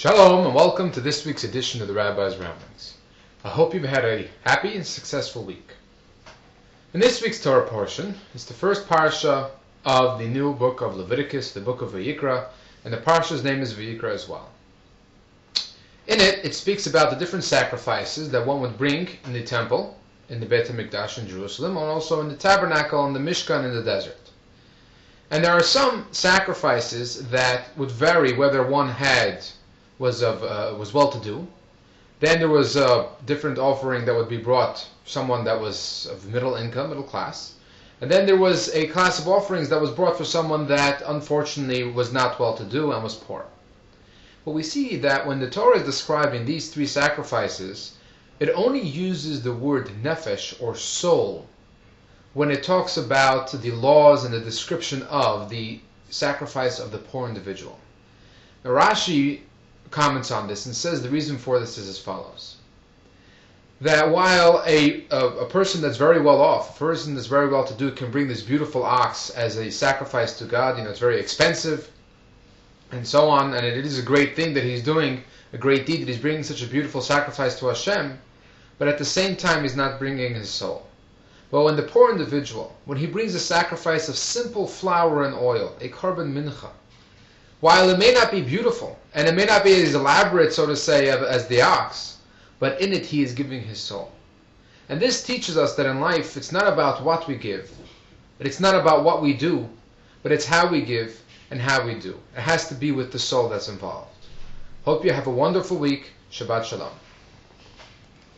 Shalom and welcome to this week's edition of the Rabbi's Ramblings. I hope you've had a happy and successful week. In this week's Torah portion is the first parsha of the new book of Leviticus, the book of Vayikra, and the parsha's name is Vayikra as well. In it, it speaks about the different sacrifices that one would bring in the temple, in the Beit HaMikdash in Jerusalem, and also in the tabernacle and the Mishkan in the desert. And there are some sacrifices that would vary whether one was well-to-do. Then there was a different offering that would be brought someone that was of middle income, middle class. And then there was a class of offerings that was brought for someone that unfortunately was not well-to-do and was poor. But we see that when the Torah is describing these three sacrifices, it only uses the word nefesh or soul when it talks about the laws and the description of the sacrifice of the poor individual. Now Rashi comments on this and says the reason for this is as follows. That while a person that's very well off, a person that's very well to do can bring this beautiful ox as a sacrifice to God, it's very expensive and so on, and it is a great thing that he's doing, a great deed that he's bringing such a beautiful sacrifice to Hashem, but at the same time he's not bringing his soul. But when the poor individual, when he brings a sacrifice of simple flour and oil, a korban mincha, while it may not be beautiful, and it may not be as elaborate, so to say, as the ox, but in it he is giving his soul. And this teaches us that in life, it's not about what we give, but it's not about what we do, but it's how we give and how we do. It has to be with the soul that's involved. Hope you have a wonderful week. Shabbat Shalom.